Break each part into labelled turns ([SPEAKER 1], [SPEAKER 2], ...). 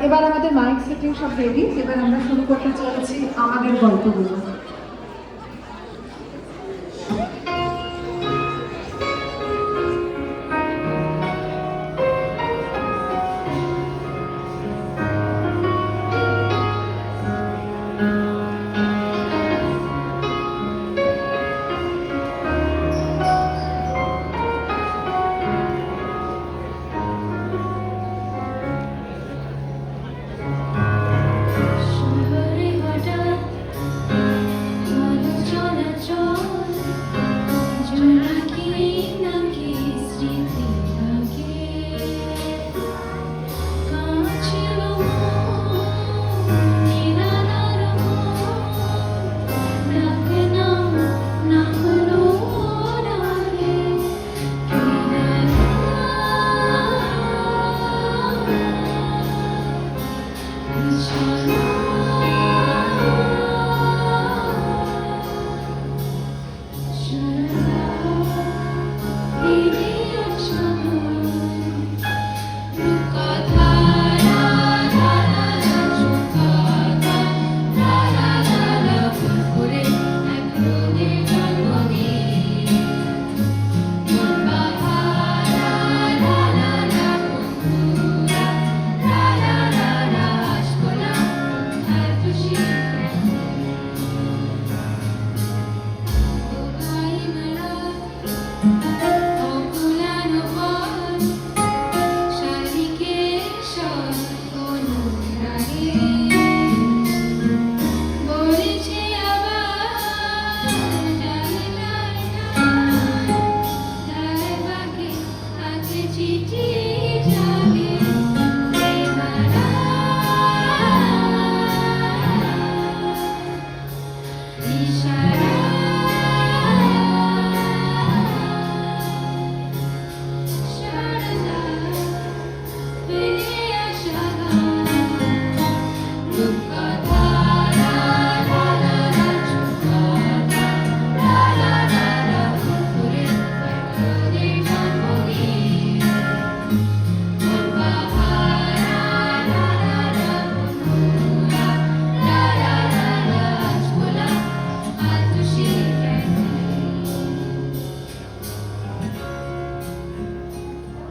[SPEAKER 1] এবার আমাদের mic setting সব রেডি, এবার আমরা শুরু করতে চলেছি আমাদের গল্পগুলো।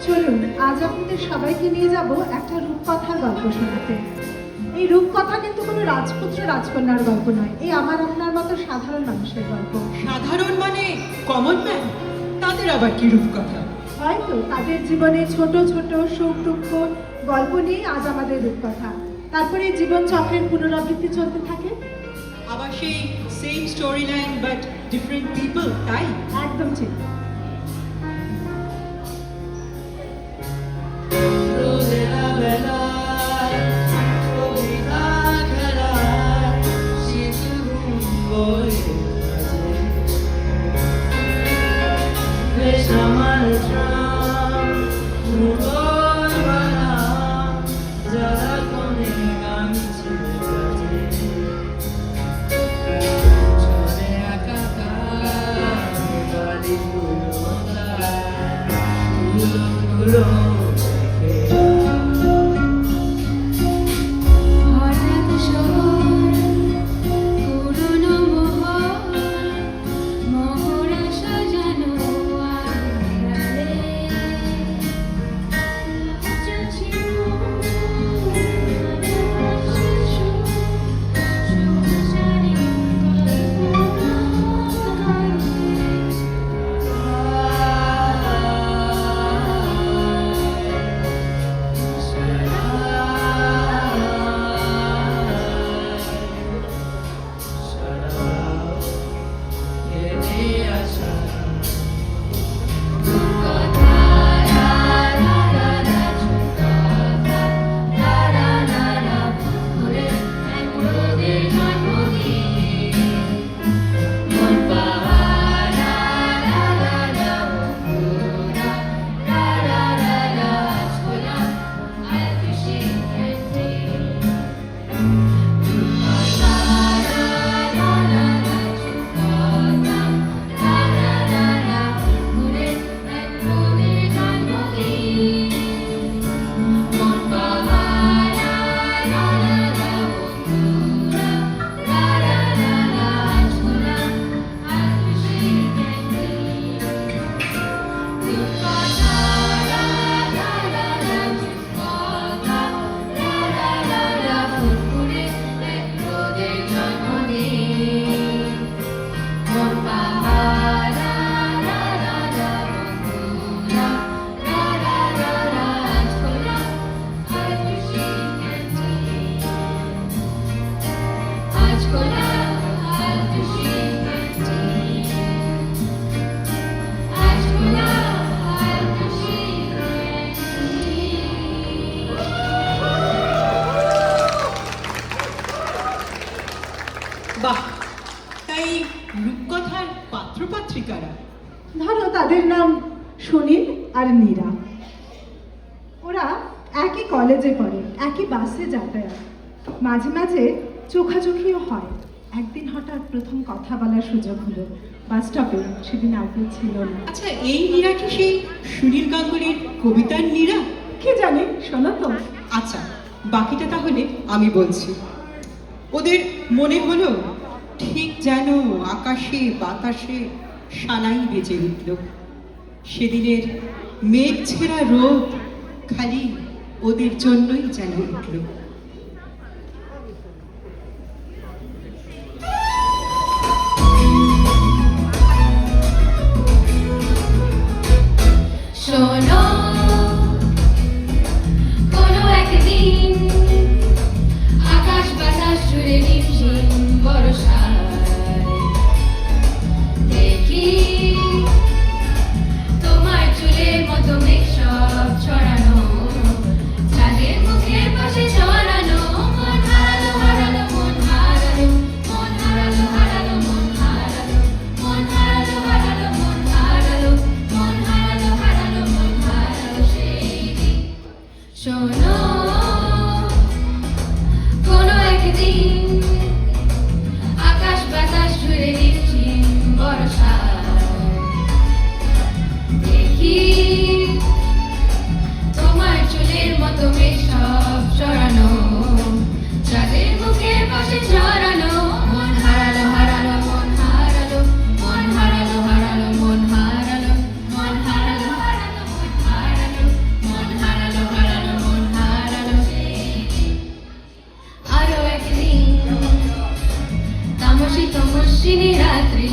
[SPEAKER 1] চলুন আজ আপনাদের সবাইকে নিয়ে যাব একটা রূপকথার গল্প শোনাতে। এই রূপকথা কিন্তু কোনো রাজপুত্র রাজকন্যার গল্প নয়, এই আমার আপনার মতো সাধারণ মানুষের গল্প।
[SPEAKER 2] সাধারণ মানে কমন ম্যান? তাদের আবার কি রূপকথা?
[SPEAKER 1] হয়তো তাদের জীবনে ছোট ছোট সুখ দুঃখ গল্প নিয়ে আজ আমাদের রূপকথা। তারপরে জীবন চক্রের পুনরাবৃত্তি চলতে থাকে।
[SPEAKER 2] আবার সেই same story line but different people, তাই?
[SPEAKER 1] একদম ঠিক। আর নীরা। ওরা একই কলেজে পড়ে, একই বাসে যাতায়াত, মাঝে মাঝে চোখাচোখিও হয়। একদিন হঠাৎ প্রথম কথা বলার সুযোগ হলো বাস স্টপে। সেদিন আর কেউ ছিল না।
[SPEAKER 2] আচ্ছা, এই নীরা কি সেই সুনীল গাঙ্গুলির কবিতার নীরা?
[SPEAKER 1] কি জানি, শোনো তো।
[SPEAKER 2] আচ্ছা, বাকিটা তাহলে আমি বলছি। ওদের মনে হলো ঠিক যেন আকাশে বাতাসে সানাই বেজে উঠল। সেদিনের মেঘ ছেঁড়া রোদ খালি ওদের জন্যই যেন উঠল।
[SPEAKER 3] শোনো, কোনো একদিন আকাশ বাতাস জুড়ে রিমঝিম বর্ষায় দেখি তোমার চুলের মতো মেঘ সব ছড়ানো, চাঁদের মুখের পাশে ছড়ানো। মন হারালো হারালো মন হারালো, মন হারালো হারালো মন হারালো, মন হারালো হারালো মন হারালো, মন হারালো হারালো মন হারালো সেই দিন। শোনো, কোনো একদিন আকাশ বাতাস জুড়ে রিমঝিম বর্ষায় দেখি তোমার চুলের মতো মেঘ সব ছড়ানো, চাঁদের মুখের পাশে ছড়ানো। মন হারালো হারালো মন হারালো, মন হারালো হারালো মন হারালো, মন হারালো হারালো মন হারালো, মন হারালো হারালো মন হারালো সেই দিন। আরো একদিন তামসী তমস্বিনী রাত্রি,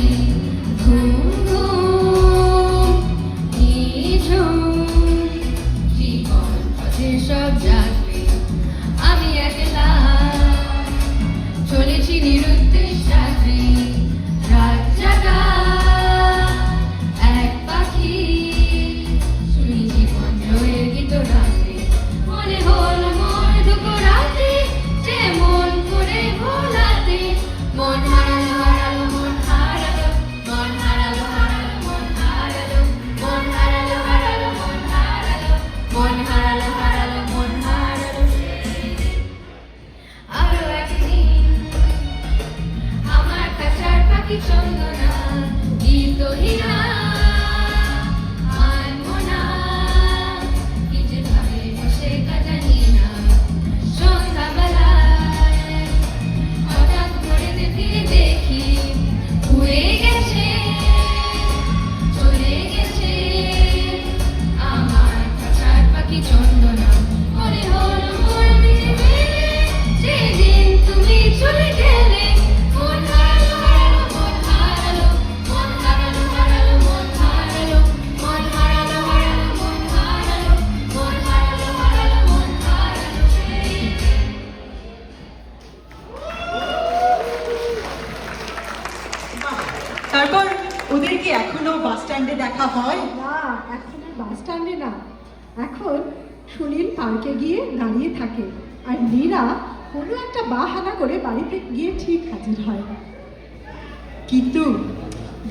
[SPEAKER 3] ঘুম ঘুম নিঝুম জীবন পথের সব যাত্রী, আমি একলা চলেছি নিরুদ্দেশ যাত্রী। রাত জাগা এক পাখি, শুনি জীবন জয়ের গীত রাত্রি। মনে হল মোর দুঃখ রাতে, যে মন করে ভোলাতে। মন হারালো হারালো মন হারালো, মন হারালো হারালো মন হারালো, মন হারালো হারালো মন হারালো, মন হারালো হারালো মন হারালো সেই দিন। আরো একদিন আমার কাছার পাখি চন্দনা গীতহীনা আনমনা, কি যে ভাবে বসে তা জানি না। সন্ধ্যাবেলায় হঠাৎ ঘুরে ফিরে দেখি উড়ে গেছে, চলে গেছে আমার কাছার পাখি চন্দনা। মনে হলো মোর মিলে গেলে, যেদিন তুমি চলে গেলে। মন হারালো হারালো মন হারালো, মন হারালো হারালো মন হারালো, মন হারালো হারালো মন হারালো, মন হারালো হারালো মন হারালো সেই দিন।
[SPEAKER 2] বাহ! তারপর ওদের কি এখনো বাস স্ট্যান্ডে দেখা হয়?
[SPEAKER 1] না, এখন আর বাস স্ট্যান্ডে না, এখন সুনীল পার্কে গিয়ে দাঁড়িয়ে থাকে, আর নীরা কোনো একটা বাহানা করে বাড়িতে গিয়ে ঠিক হাজির হয়।
[SPEAKER 2] কিন্তু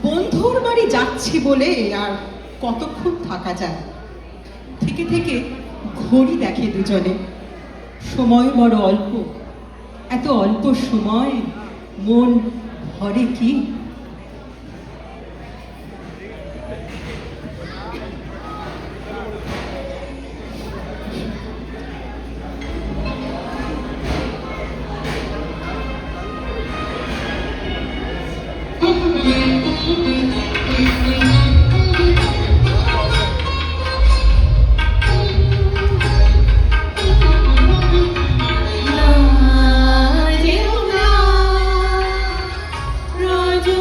[SPEAKER 2] বন্ধুর বাড়ি যাচ্ছি বলে আর কতক্ষণ থাকা যায়? থেকে থেকে ঘড়ি দেখে দুজনে, সময় বড় অল্প। এত অল্প সময় মন ভরে কি?
[SPEAKER 3] না যেও না, রজনী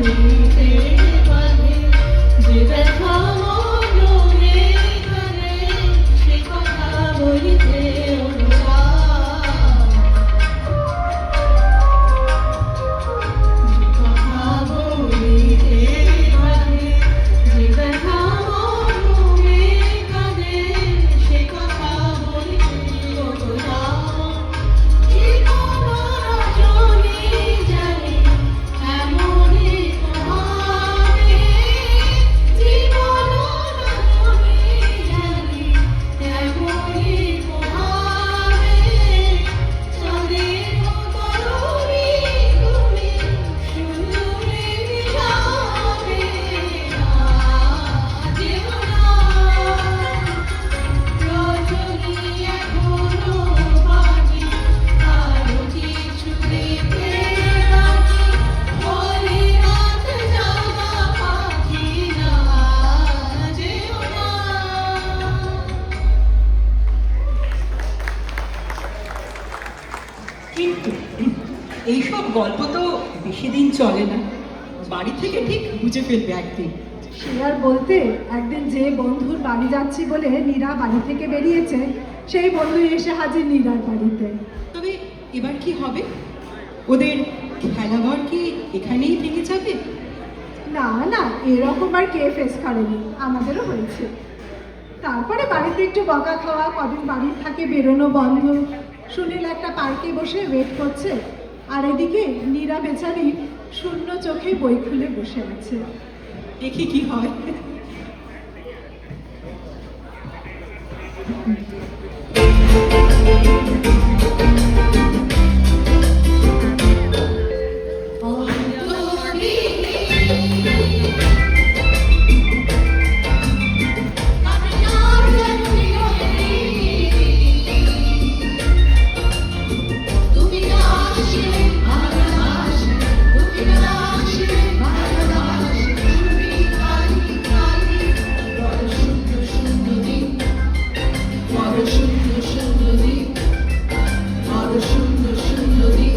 [SPEAKER 3] বলিতে বাঁধে, যে ব্যথা মনে কাঁদে, সে কথা বলিতে অনুরাগ। যে কথা বলিতে বাঁধে, যে ব্যথা মনে কাঁদে, সে কথা বলিতে অনুরাগ। জীবন রজনী জানে এমনই প্রভাবে, জীবন রজনী জানে এমনই প্রভাবে, চাঁদের তরুণী তুমি সুন্দরে মিলাবে, যেও না রজনী এখনো বাকি, আরো কিছু দেখতে বাকি, বলে রাত জাগা পাখি না, যেও না।
[SPEAKER 2] কিন্তু এইসব গল্প তো বেশি দিন চলে না, বাড়ি থেকে ঠিক বুঝে ফেলবে একদিন।
[SPEAKER 1] সে আর বলতে, একদিন যে বন্ধুর বাড়ি যাচ্ছি বলে নীরা বাড়ি থেকে বেরিয়েছে, সেই বন্ধু এসে হাজির নীরার বাড়িতে।
[SPEAKER 2] তবে এবার কি হবে? ওদের খেলাঘর কি এখানেই ভেঙে যাবে?
[SPEAKER 1] না না, এরকম আর কে ফেস করেনি, আমাদেরও হয়েছে। তারপরে বাড়িতে একটু বকা খাওয়া, কদিন বাড়ির থাকে বেরোনো বন্ধ। সুনীল একটা পার্কে বসে ওয়েট করছে, আর এদিকে নীরা বেচারি শূন্য চোখে বই খুলে বসে আছে।
[SPEAKER 2] দেখি কি হয়।
[SPEAKER 3] তুমি না আসলে ভালোবাসি, তুমি না আসলে ভালোবাসি, তুমি কালি কালি, বড় সুন্দর সুন্দর দিন, বড় সুন্দর সুন্দর দিন, বড় সুন্দর সুন্দর দিন।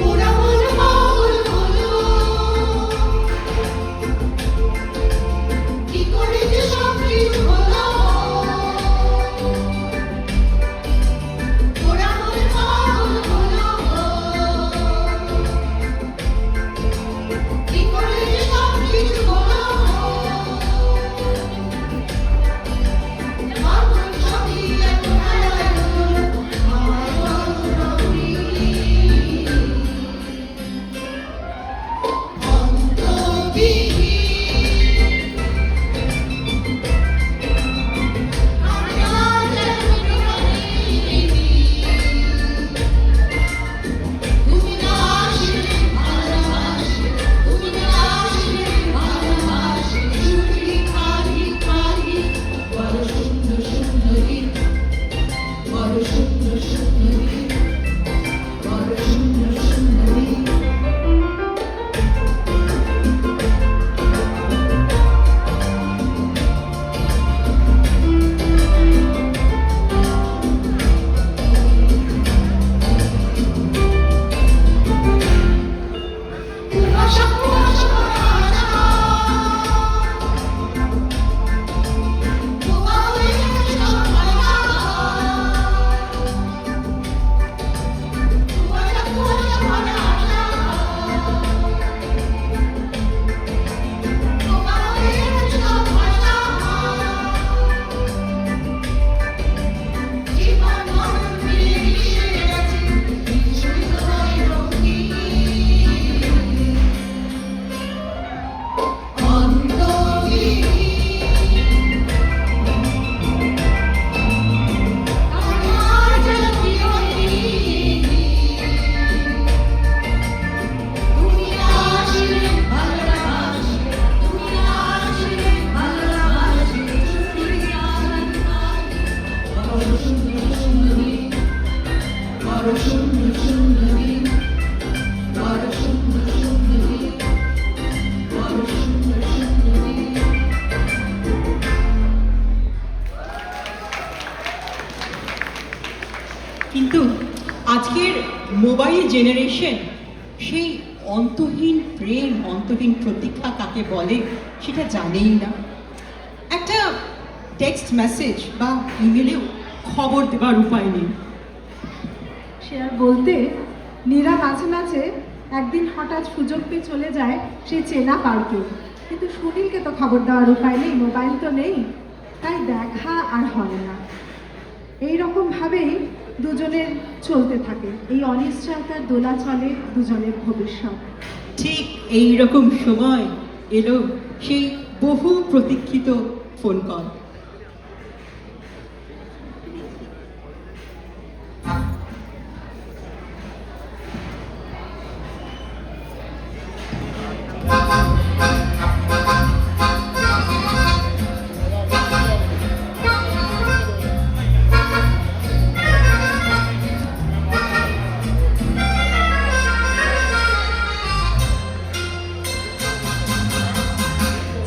[SPEAKER 3] ওরা মন পাগল হলো, কি করে যে সব কিছু হলো। ওরা মন পাগল হলো, কি করে যে সব কিছু হলো। আমার সবই এত হারালো, আমার রঙিন তুমি না আসলে ভালোবাসি, তুমি না আসলে ভালোবাসি, তুমি খালি খালি, বড় সুন্দর সুন্দর দিন, বড় সুন্দর সুন্দর দিন, বড় সুন্দর সুন্দর দিন। কুয়াশা কুয়াশা আশা, ধোঁয়া হয়ে গেছে সব আশা। কুয়াশা কুয়াশা আশা, ধোঁয়া হয়ে গেছে সব আশা। জীবন মরণ মিলে মিশে গেছে, কিছুই তো নয় রঙিন। সুন্দর সুন্দরী, বড় সুন্দর সুন্দরী।
[SPEAKER 2] আজকের মোবাইল জেনারেশন সেই অন্তহীন প্রেম, অন্তহীন প্রতীক্ষা কাকে বলে সেটা জানেই না। একটা টেক্সট মেসেজ বা ইমেলেও খবর দেওয়ার উপায় নেই।
[SPEAKER 1] সে আর বলতে, নীরা মাঝে মাঝে একদিন হঠাৎ সুযোগ পেয়ে চলে যায় সেই চেনা পার্কে, কিন্তু সুনীলকে তো খবর দেওয়ার উপায় নেই, মোবাইল তো নেই, তাই দেখা আর হয় না। এই রকম ভাবেই দুজনের চলতে থাকে, এই অনিশ্চয়তার দোলা চলে দুজনের ভবিষ্যৎ।
[SPEAKER 2] ঠিক এই রকম সময় এলো সেই বহু প্রতীক্ষিত ফোন কল।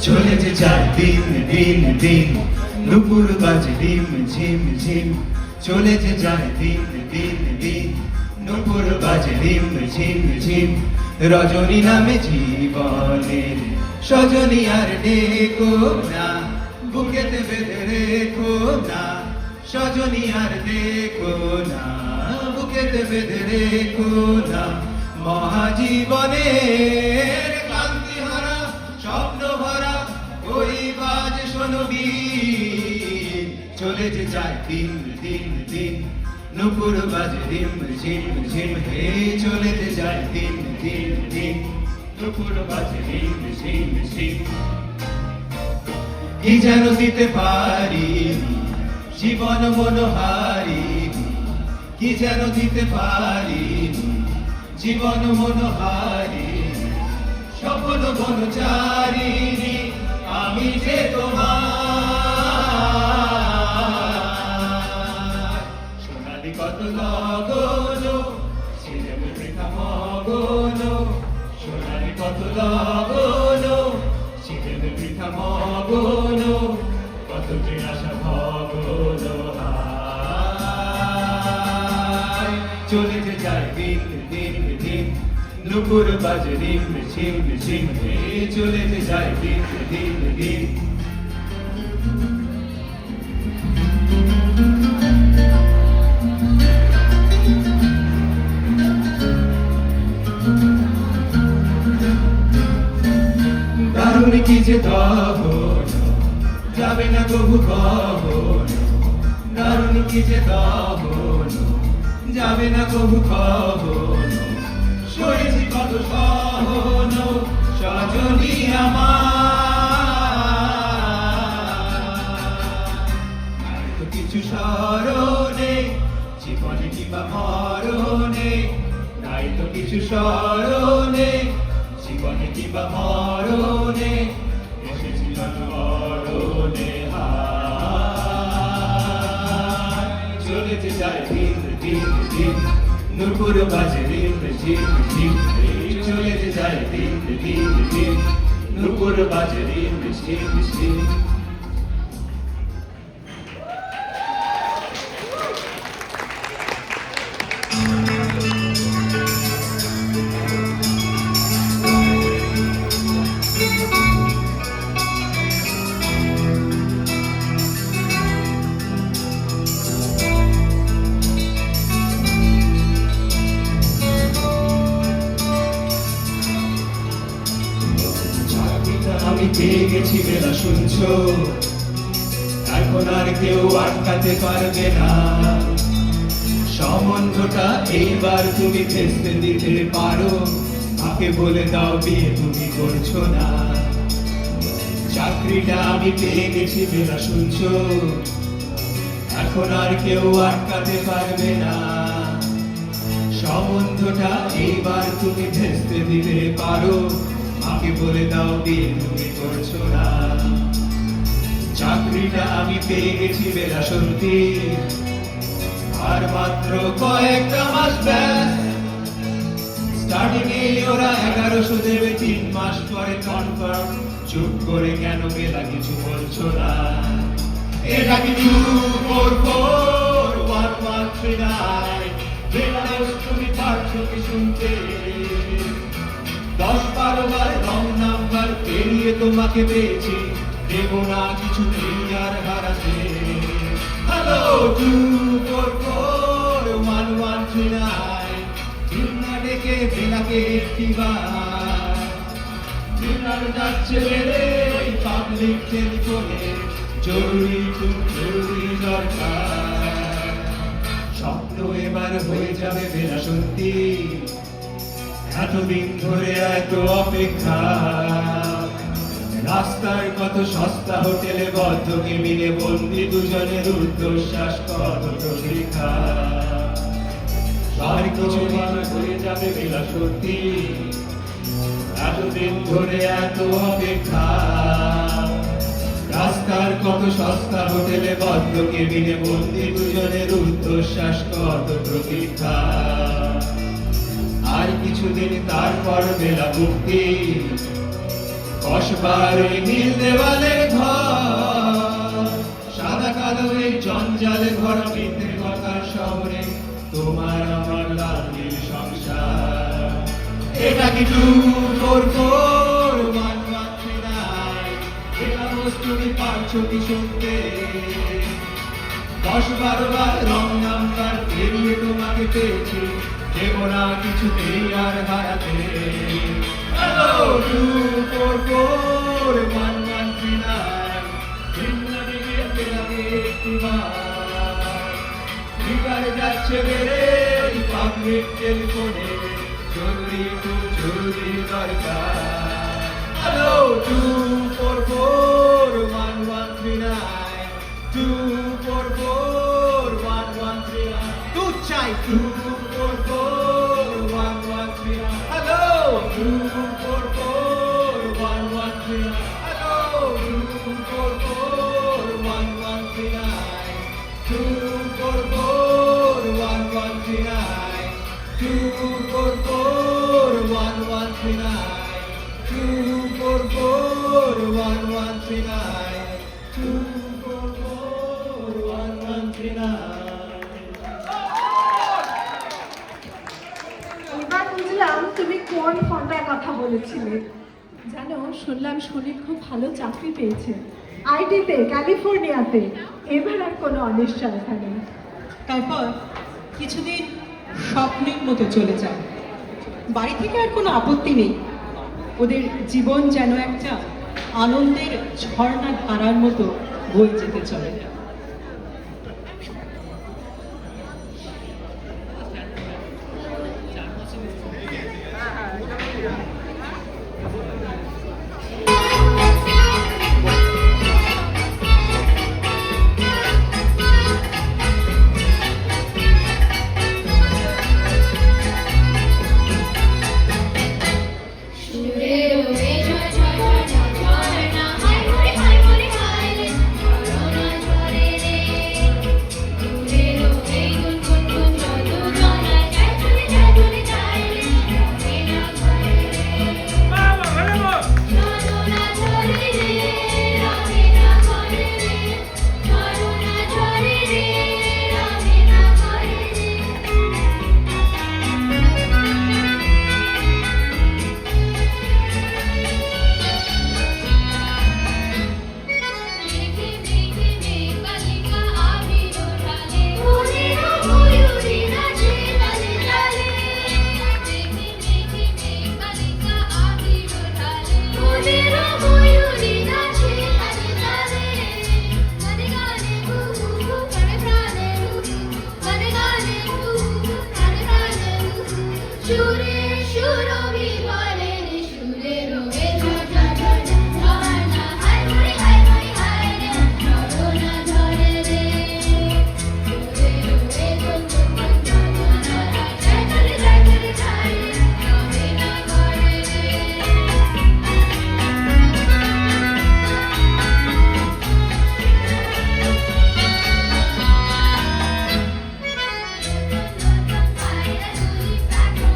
[SPEAKER 4] চলে যে যায় দিন দিন দিন, নুপুর বাজে রিম ঝিম ঝিম। চলে যে যায় দিন দিন দিন, নুপুর বাজে রিম ঝিম ঝিম। রজনী নামে জীবনের সজনী আর ডেকো না, বুকেতে বেঁধে রেখো না। সজনী আর ডেকো না, বুকেতে বেঁধে রেখো না। মহাজীবনের ক্লান্তি হারা স্বপ্ন ভরা ওই বাজ শোনবি। চলে যে যায় দিন দিন দিন, নুপুর বাজে রিম ঝিম ঝিম। হে চলে যে যায় দিন দিন দিন, নুপুর বাজে রিম ঝিম ঝিম। কি যেন দিতে পারি জীবন মনোহারি, কি যেন দিতে পারি জীবন মনোহারি। স্বপ্ন বনচারিণী আমি যে তোমার। সোনালি কত লগন ছিলে বৃথা মগন, সোনালি কত লগন ছিলে বৃথা মগন। কত যে আশা ভগন হায়। চলে যে যায় দিন দিন দিন, নুপুর বাজে রিম ঝিম ঝিম। হে চলে যে যায় দিন দিন দিন। দারুণ কি যে দহন, যাবে না কবু কহন। দারুণ কি যে দহন, যাবে না কবু কহন। সয়েছি কত সহন সজনী আমার। তো কিছু স্মরণে জীবনে কিংবা মরণে, নাই তো কিছু স্মরণে জীবনে কিংবা মরণে। এসেছিল মরণে হায়। চলে যে যায় দিন দিন দিন, নুপুর বাজে রিম ঝিম ঝিম। চলে যে যায় দিন দিন দিন, নুপুর বাজে রিম ঝিম ঝিম। আমি পেয়ে গেছি বেলা শুনছো, এখন আর কেউ আটকাতে পারবে না। সম্বন্ধটা এইবার তুমি ভেস্তে দিতে পারো, আমাকে বলে দাও বিয়ে তুমি করছো না। চাকরিটা আমি পেয়ে গেছি বেলা শুনছো, এখন আর কেউ আটকাতে পারবে না। সম্বন্ধটা এইবার তুমি ভেস্তে দিতে পারো, আমাকে বলে দাও বিয়ে তুমি করছো না। চাকরিটা আমি পেয়ে গেছি বেলা সত্যি, আর মাত্র কয়েকটা মাস ব্যাস। স্টার্টিং এ ওরা 1100 দেবে, 3 মাস পরে কনফার্ম। চুপ করে কেন বেলা কিছু বলছো না? এটা কি 244 1139? চোখে শুনতে 10-12 বার রং নাম্বার পেরিয়ে তোমাকে পেয়েছি, দেব না কিছু আর হারাতে। হ্যালো 244-1139 চিন্না ডেকে বেলাকে একটিবার চিন্নার যাচ্ছে বেড়ে ওই পাবলিক টেলিফোনে, জরুরি খুব জরুরি দরকার। স্বপ্ন এবার হয়ে যাবে বেলা সত্যি, এতদিন ধরে এত অপেক্ষা। রাস্তার কত সস্তা হোটেলে বদ্ধ কেবিনে বন্দি দুজনের ঊর্ধ্বশ্বাস কত প্রতীক্ষা। আর কিছু বার হয়ে যাবে বেলা সত্যি, এতদিন ধরে এত অপেক্ষা। রাস্তার কত সস্তা হোটেলে বদ্ধ কেবিনে বন্দি দুজনের ঊর্ধ্বশ্বাস কত প্রতীক্ষা। আর কিছুদিন তারপর বেলা মুক্তি, কসবার ওই নীল দেওয়ালের ঘর, সাদা কালো এই জঞ্জালে ভরা মিথ্যে কথার শহরে তোমার আমার লাল নীল সংসার। এটা কি 244-1139 এটা বস্তুটি পারছো কি শুনতে? 10-12 বার রং নাম্বার পেরিয়ে তোমাকে পেয়েছি, দেব না কিছুতেই আর হারাতে। হ্যালো 244-1139 চিন্না ডেকে বেলাকে একটিবার বিকার যাচ্ছে বেড়ে ওই পাবলিক টেলিফোনে, জরুরি খুব জরুরি দরকার। হ্যালো 244-1139 244-1139 দুধ চাই 244-1139 হ্যালো 244-1139 হ্যালো 244-1139 244-1139 244-1139 244-1139
[SPEAKER 1] এবার বুঝলাম তুমি কোন ফোনটার কথা বলেছিলে। জানো, শুনলাম সুনীল খুব ভালো চাকরি পেয়েছে আইটিতে, ক্যালিফোর্নিয়াতে। এবার আর কোনো অনিশ্চয়তা নেই।
[SPEAKER 2] তারপর কিছুদিন স্বপ্নের মতো চলে যায়। বাড়ি থেকে আর কোনো আপত্তি নেই, ওদের জীবন যেন একটা আনন্দের ঝর্ণা ধারার মতো বয়ে যেতে চলে।
[SPEAKER 3] সুরের ওই ঝড় ঝড় ঝড় ঝড় না হায় মরে হায় মরে হায় রে করোনা ঝরে রে সুরের ওই গুন গুন গুন যত জনা যায় চলে যায় চলে যায় রে রবে না ঘরে রে করোনা ঝরে রে রবে না ঘরে রে করোনা ঝরে রে রবে না ঘরে রে মেঘে মেঘে মেঘ বালিকা আবির ওঠালে মনের ময়ূরী নাচে তালে তালে মেঘে মেঘে মেঘ বালিকা আবির ওঠালে মনের ময়ূরী নাচে তালে তালে গানে গানে হু হু হু প্রাণে প্রাণে হু হু গানে গানে হু হু হু প্রাণে প্রাণে হু হু সুরে সুরভি বলে রে সুরের ওই ঝড় ঝড় ঝড় ঝড় না হায় মরে হায় মরে হায় রে করোনা ঝরে রে সুরের ওই গুন গুন গুন যত জনা যায় চলে যায় চলে যায় রে রবে না ঘরে রে পায়রা দুলি প্রাণে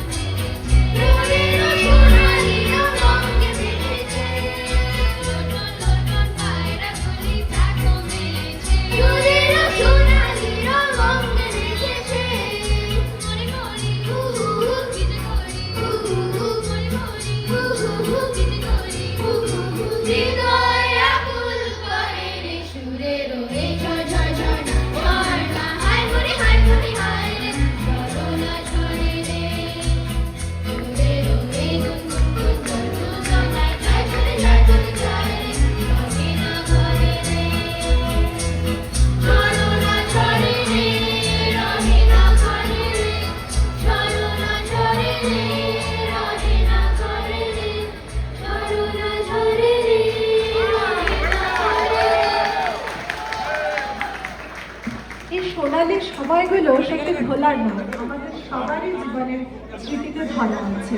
[SPEAKER 1] ভোলার নয়, আমাদের সবারই জীবনের স্মৃতিতে ধরা আছে।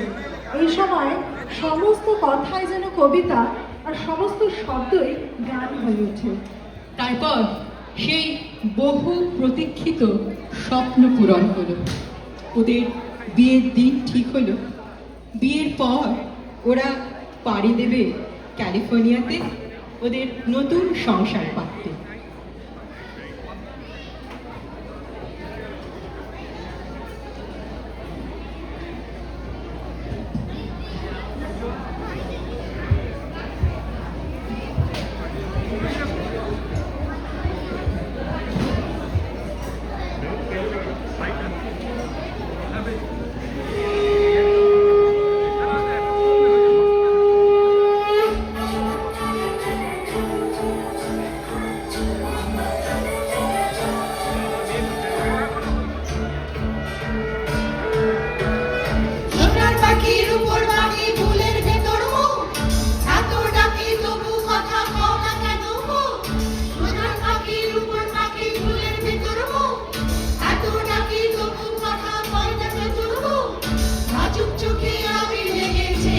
[SPEAKER 1] এই সময় সমস্ত কথাই যেন কবিতা, আর সমস্ত শব্দই গান হয়ে ওঠে।
[SPEAKER 2] তারপর সেই বহু প্রতীক্ষিত স্বপ্ন পূরণ হলো। ওদের বিয়ের দিন ঠিক হলো। বিয়ের পর ওরা পাড়ি দেবে ক্যালিফোর্নিয়াতে ওদের নতুন সংসার পাততে।
[SPEAKER 5] সোনার পাখির উপর বাকি ফুলের ভেতর মুখ, এত ডাকি তবু কথা কও না কেন মুখ? সোনার পাখির উপর বাকি ফুলের ভেতর মুখ, এত ডাকি তবু কথা কও না কেন মুখ? নাজুক চোখে আমি লেগেছে,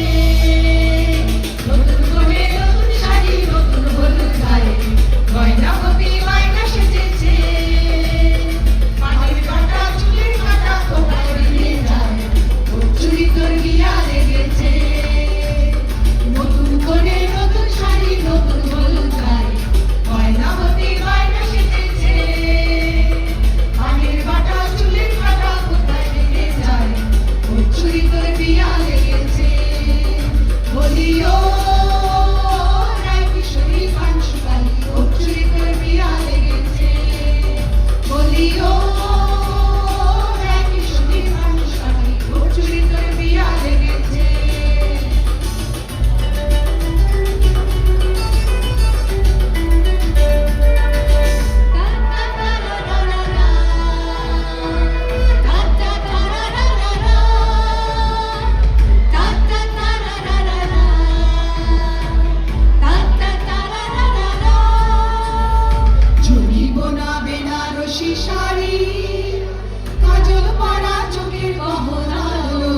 [SPEAKER 5] নতুন করে নতুন শাড়ি, নতুন হলুদ গায়ে, গয়না হবি বায়না সেজেছে। পানির কাঁটা চুলের কাঁটা কোথায় মিলে যায়, চুরি তোর বিয়া লেগেছে। নতুন করে নতুন শাড়ি, নতুন হলুদ গায়ে, গয়না হবি বায়না সেজেছে। পানির কাঁটা চুলের কাঁটা কোথায় মিলে যায়, চুরি তোর বিয়া লেগেছে। বলিও রায় কিশোরী পাঞ্চুকালী, চুরি তোর বিয়া লেগেছে। বলিও রায় কিশোরী পাঞ্চুকালী, চুরি তোর বিয়া লেগেছে। জড়িব না বেনারসি শাড়ি, কাজল পরা চোখের গহনালো,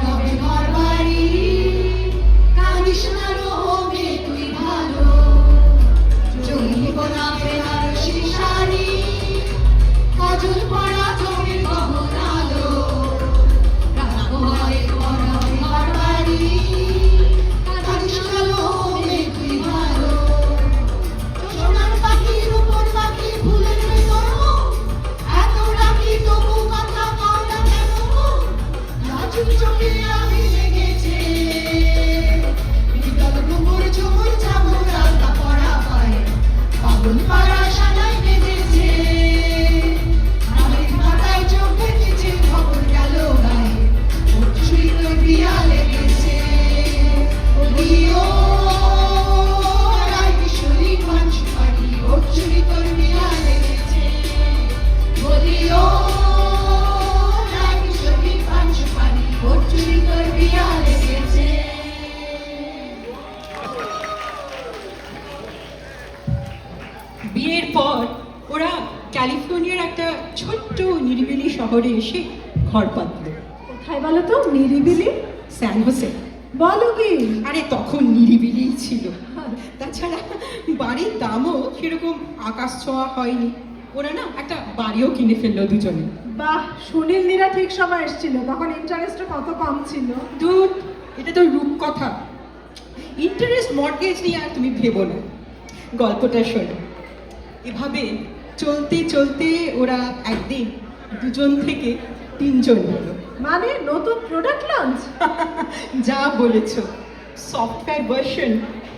[SPEAKER 5] হবে ঘর বাড়ি, কাঁদিস না রোবে তুই ভালো। জড়িব না বেনারসি শাড়ি, কাজল পরা চোখের গহনালো, হবে ঘর বাড়ি, কাঁদিস না রোবে তুই ভালো। সোনার পাখির উপর পাখি ফুলের ভেতর মুখ, এত ডাকি তবু কথা কও না কেন মুখ? নাজুক চোখে আমি লেগেছে, বিকাল ঘুমুর ঝুমুর ঝামুর আলতা পরা পায়ে, পাগল পাড়া সানাই বেজেছে। আমের মাথায় চোখ রেখেছে, খবর গেল গায়ে, ওর ছুঁই তোর বিয়া লেগেছে। বলিও রায় কিশোরী পাঞ্চুকালী, ওর ছুঁই তোর বিয়া লেগেছে। বলিও রায় কিশোরী পাঞ্চুকালী, ওর ছুঁই তোর বিয়া লেগেছে।
[SPEAKER 2] বিয়ের পর ওরা ক্যালিফোর্নিয়ার একটা ছোট্ট নিরিবিলি শহরে এসে ঘর পাতলো।
[SPEAKER 1] কোথায় বলো তো? নিরিবিলি?
[SPEAKER 2] San Jose.
[SPEAKER 1] বলো কি?
[SPEAKER 2] আরে তখন নিরিবিলিই ছিল। তাছাড়া বাড়ির দামও সেরকম আকাশ ছোঁয়া হয়নি। ওরা না একটা বাড়িও কিনে ফেললো দুজনে।
[SPEAKER 1] বাহ, সুনীল নীরা ঠিক সময় এসেছিল, তখন ইন্টারেস্টটা কত কম ছিল।
[SPEAKER 2] ধুর, এটা তো রূপকথা। ইন্টারেস্ট মর্টগেজ নিয়ে আর তুমি ভেবো না। গল্পটা শোনো। এভাবে চলতে চলতে ওরা একদিন দুজন থেকে তিনজন হলো।
[SPEAKER 1] মানে নতুন প্রোডাক্ট লঞ্চ?
[SPEAKER 2] যা বলেছো, সফটওয়্যার ভার্সন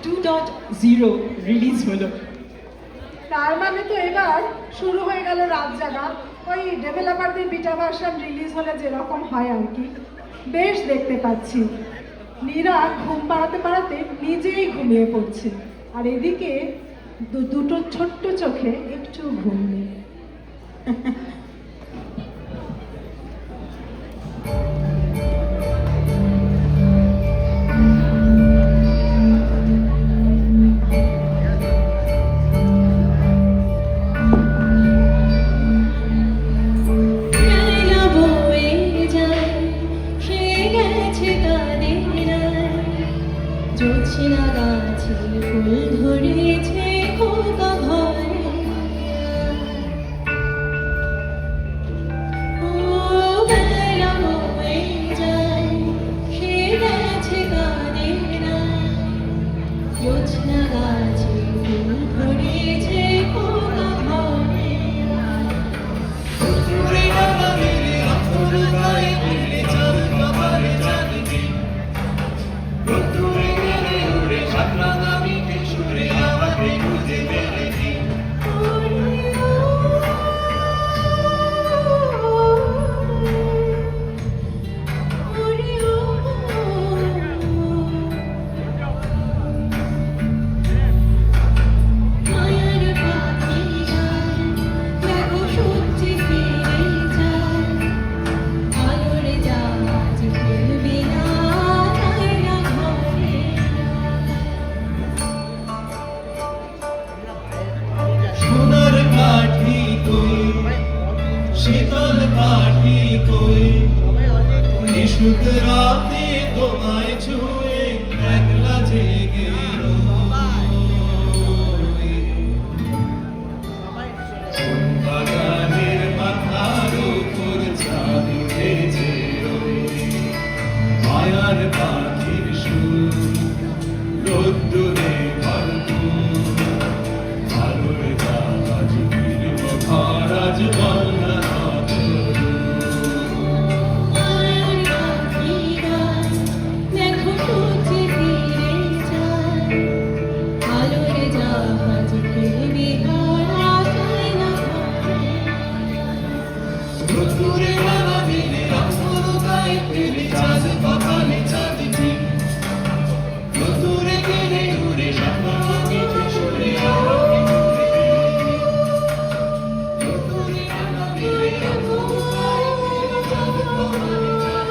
[SPEAKER 2] 2.0 রিলিজ হলো।
[SPEAKER 1] তার মানে তো এবার শুরু হয়ে গেল রাত জাগা। ওই ডেভেলপারদের বিটা ভার্সন রিলিজ হলে যেরকম হয় আর কি। বেশ দেখতে পাচ্ছি নীরা ঘুম পাড়াতে পাড়াতে নিজেই ঘুমিয়ে পড়ছে, আর এদিকে দুটো ছোট্ট চোখে একটু ঘুম নেই।
[SPEAKER 4] পাখি কই নিশুত রাতে তোমায় ছুঁয়ে একলা জেগে রই। কোন বাগানের মাথার উপর চাঁদ উঠেছে ওই মায়ার পাখির সুর রোদ্দুরে ভরপুর আলোর জাহাজ ফিরব ঘর আজ বন্যা রোদ্দুরে নানা দিনে রংপুর গায়ে ফেলে চাঁদ পাখানে চাঁদ ঠিক রোদ্দুরে গেলে উড়ে স্বপ্ন কিছু সরে রোদ্দুরে নানা দিনে রংপুর গায়ে ফেলে চাঁদ পাখানে চাঁদ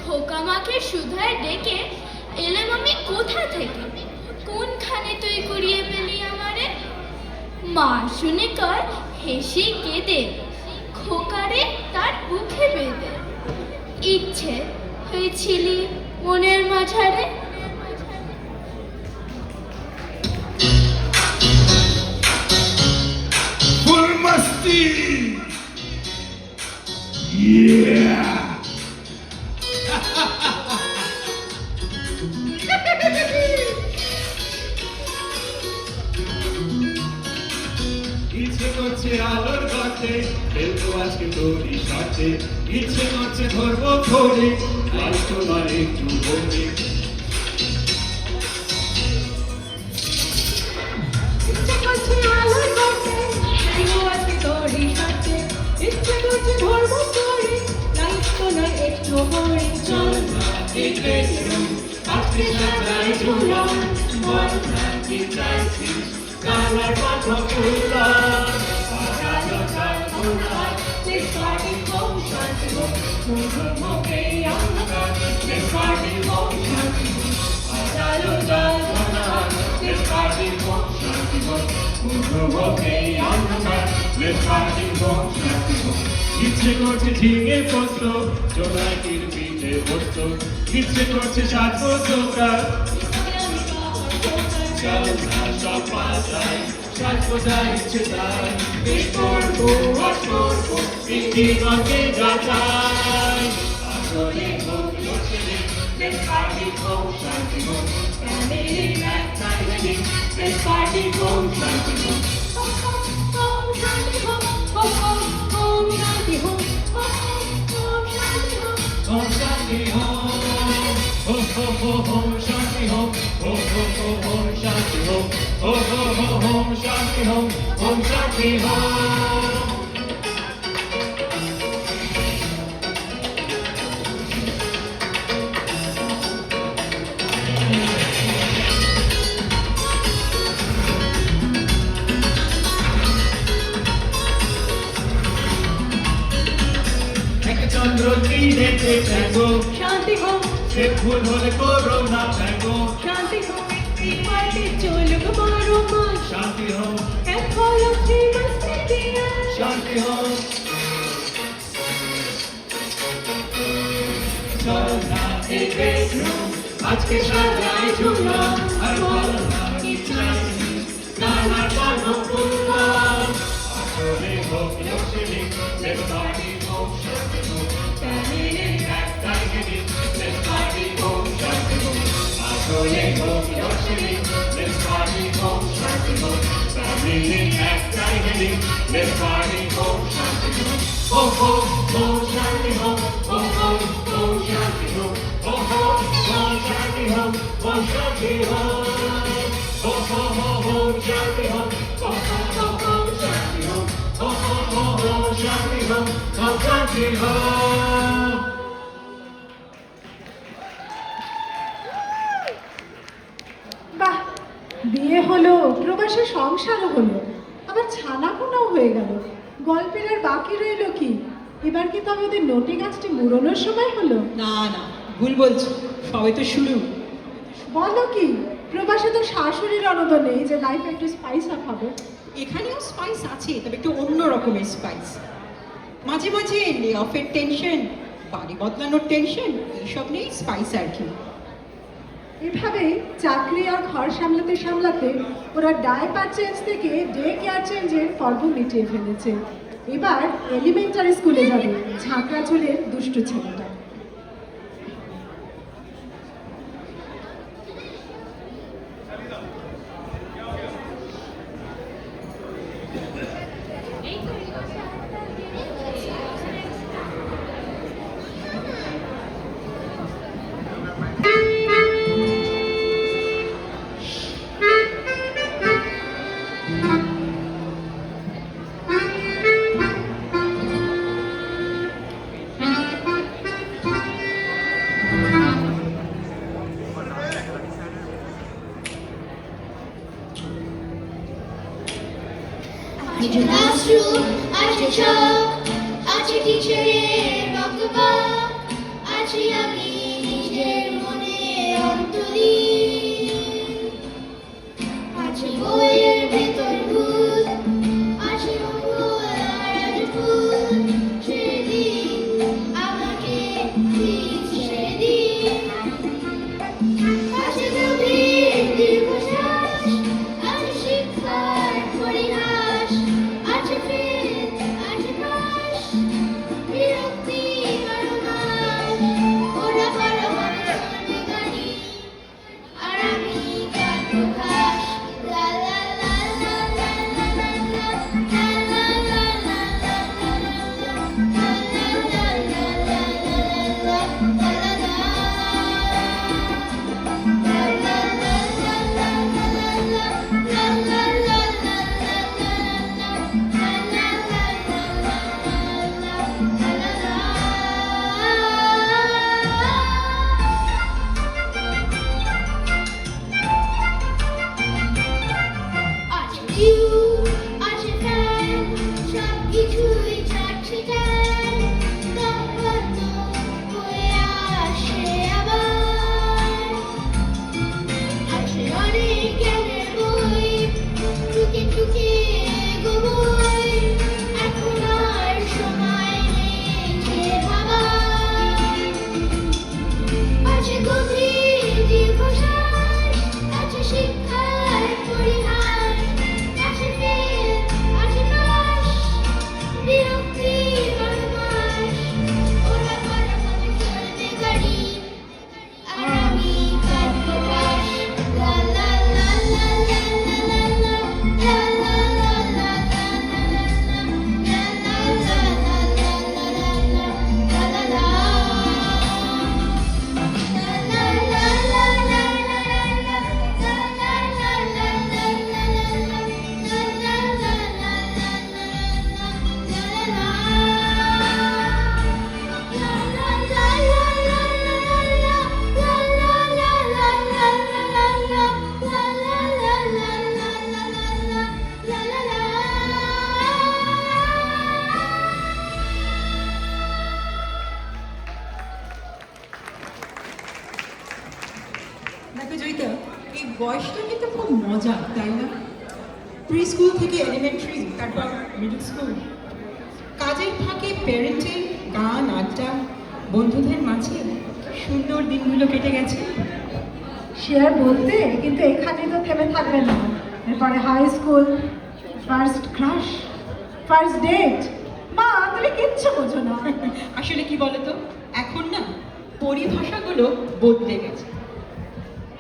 [SPEAKER 3] খোকামাকে সুধায় ডেকে এলাম আমি কোথা থেকে, কোনখানে তুই কুড়িয়ে পেলি আমারে? মা শুনে কর হেসে কেঁদে খোকারে তার বুকে বেঁধে। ইচ্ছে হয়েছিলি মনের মাঝারে,
[SPEAKER 4] ফুল মস্তি Yeah! ইচ্ছে করছে আলোর গর্তে ফেলবো আজকে তোরই সাথে ইচ্ছে করছে ধরবো ধরে আর তোমার একটু বলে
[SPEAKER 5] ইচ্ছে করছে আলোর গর্তে ফেলবো আজকে তোরই সাথে ইচ্ছে করছে ধরবো তোরে লাইট তো নয় একটু ভরে চল
[SPEAKER 4] না এই বেডরুম আজকে সাজাই ঝুলাম মন না কি চাইছিস কালার কথা খুললাম আগালো চাল খুললাম
[SPEAKER 5] This party won't shut you up.
[SPEAKER 4] মুখে আমরা This party won't shut you up.
[SPEAKER 5] Chalo chalo
[SPEAKER 4] This party won't shut you up. মুখে আমরা This party won't shut you up. ইচ্ছে করছে ঝিঙে পোস্ত জোনাকির পিঠে বসত ইচ্ছে করছে সাজবো চোখা চল না সব পাতায় সাজবো যা ইচ্ছে তাই বেশ করবো ওয়াশ করবো পিঠি রঙে যাচাই আসলে হোক লোচনে This party won't shut you up. Family back time This party won't shut you up. Om Shanti Om, Ho Ho Ho Om Shanti Om, Ho Ho Ho Om Shanti Om, Ho Ho Ho Om Shanti Om, Om Shanti Om. চন্দ্র তীরেতে থাকো
[SPEAKER 5] শান্তি হোক
[SPEAKER 4] সে ভুল হলে করো না থাকো
[SPEAKER 5] শান্তি হোক এই পার্টি চলুক বারো মাস
[SPEAKER 4] শান্তি হোক
[SPEAKER 5] এক হলো ফেমাস মিডিয়া
[SPEAKER 4] শান্তি হোক চল না এই বেডরুম আজকে সাজাই ঝুলাম আর বল না কি চাইছিস নানা কানো ফুললাম আসলে হোক লক্ষ্মী Let's party home, শান্তি হোক ফ্যামিলি একটাই গেলি Let's party home, শান্তি হোক আসলে হোক লক্ষ্মী Let's party home, শান্তি হোক ফ্যামিলি একটাই গেলি Let's party home, শান্তি হোক Ho ho ho শান্তি হোক Ho ho ho শান্তি হোক Ho ho ho শান্তি হোক Ho শান্তি হোক Ho ho ho শান্তি হোক Ho ho ho শান্তি হোক Ho ho ho শান্তি হোক Ho শান্তি হোক
[SPEAKER 1] বিয়ে হলো, প্রবাসে সংসারও হলো, আবার ছানাপোনাও হয়ে গেল। গল্পের আর বাকি রইল কি? এবার কি তবে ওদের নটি গাছটি মুড়নোর সময় হলো?
[SPEAKER 2] না না, ভুল বলছো, সবে তো শুরু।
[SPEAKER 1] বলো কি, প্রবাসে তো শাশুড়ির অনদ নেই যে লাইফে একটু স্পাইস আপ হবে।
[SPEAKER 2] এখানেও স্পাইস আছে, তবে একটু অন্য রকমের স্পাইস। মাঝে মাঝে লে অফের টেনশন, বাড়ি বদলানোর টেনশন, এইসব নিয়েই স্পাইস আর কি।
[SPEAKER 1] এভাবেই চাকরি আর ঘর সামলাতে সামলাতে ওরা ডায়পার চেঞ্জ থেকে ডে কেয়ার চেঞ্জের পর্ব মিটিয়ে ফেলেছে। এবার এলিমেন্টারি স্কুলে যাবে ঝাঁকড়া চুলের দুষ্টু ছেলেটা।
[SPEAKER 3] আছে ক্লাসরুম, আছে চক, আছে টিচারের বক্তব্য, আছে আমি নিজের মনে অন্তরি, আছে বইয়ের ভেতর ভূত, আছে মঙ্গল আর ফুল। সেদিন আমাকে প্লিজ ছেড়ে দিন। আছে গভীর দীর্ঘশ্বাস, আছে শিক্ষার পরিহাস, আছে ফের, আছে পাশ, বিরক্তি কারো মাস। ওরা পারমাণবিক গাড়ি, আর আমি গান প্রকাশ। লা লা লা লা লা লা লা লা, লা লা লা লা লা লা লা, লা লা লা লা লা লা লা লা লা। আছে ভিউ, আছে ফ্যান, সব কিছুই ছাড়ছে টান। তখন হয়ে আসে আবার। আছে অনেক জ্ঞানের বই, টুকে টুকে গোবই। এখন আর সময় নেই যে ভাবার। আছে গভীর দীর্ঘশ্বাস, আছে শিক্ষার পরিহাস, আছে ফের, আছে পাশ, বিরক্তি বারো মাস। ওরা পারমাণবিক চলবে গাড়ি, আর আমি কার প্রকাশ। লা লা লা লা লা লা লা লা, লা লা লা লা লা লা লা, লা লা লা লা লা লা লা, লা লা লা।
[SPEAKER 2] দেখো জয়িতা, এই বয়সটা কিন্তু খুব মজা, তাই না? প্রি স্কুল থেকে এলিমেন্টারি, তারপর মিডল স্কুল, কাজের ফাঁকে প্যারেন্টিং, গান, আড্ডা, বন্ধুদের মাঝে সুন্দর দিনগুলো কেটে গেছে।
[SPEAKER 1] সে আর বলতে, কিন্তু এখানে তো থেমে থাকবে না। এরপরে high school, first crush, first date. মা, তুমি কিচ্ছু বোঝো না।
[SPEAKER 2] আসলে কি বলতো, এখন না পরিভাষাগুলো বদলে গেছে।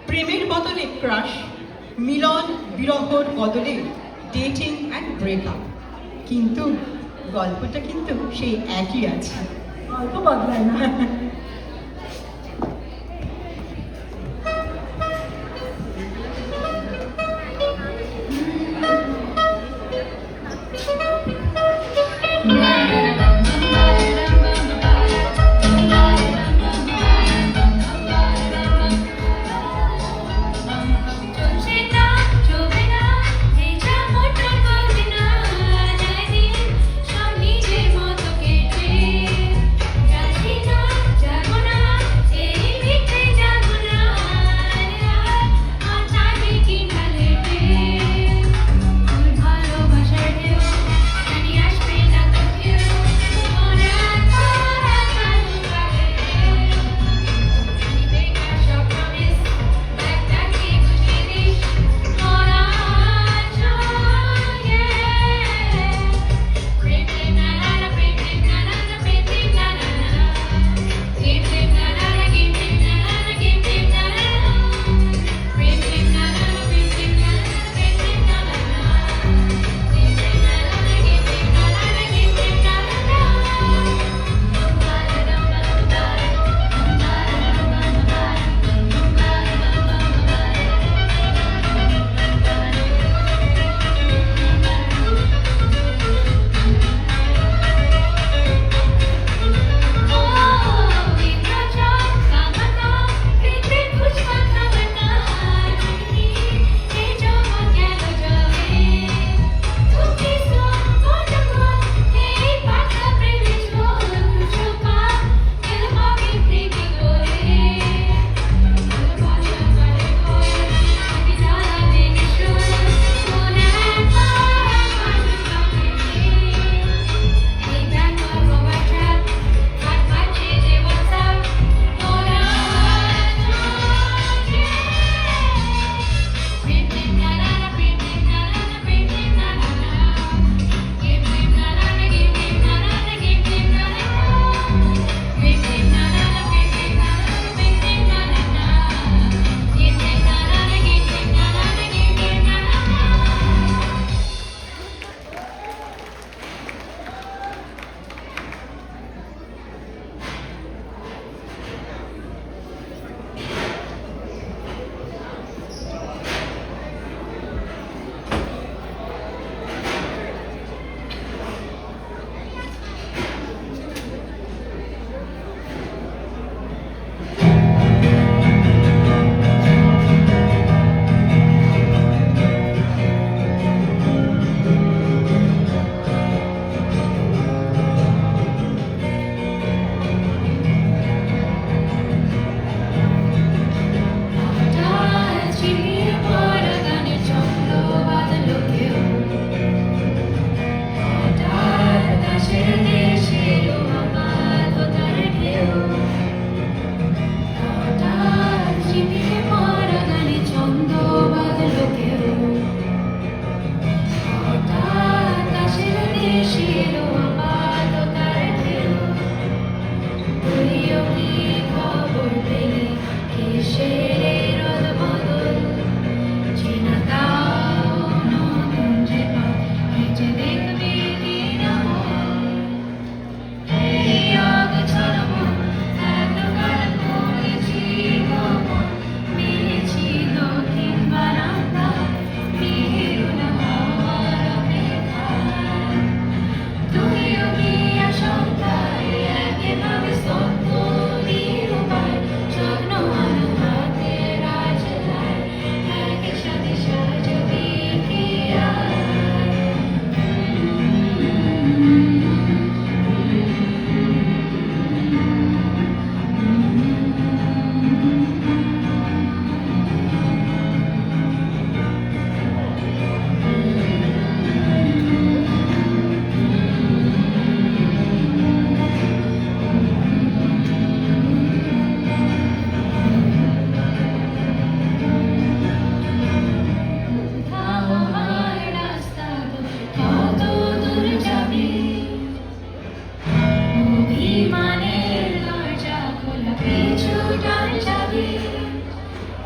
[SPEAKER 2] প্রেমের বদলে ক্রাশ, মিলন বিরহর বদলে ডেটিং অ্যান্ড ব্রেকআপ। কিন্তু গল্পটা কিন্তু সেই একই আছে।
[SPEAKER 1] গল্প বদলায় না।
[SPEAKER 3] চলছে না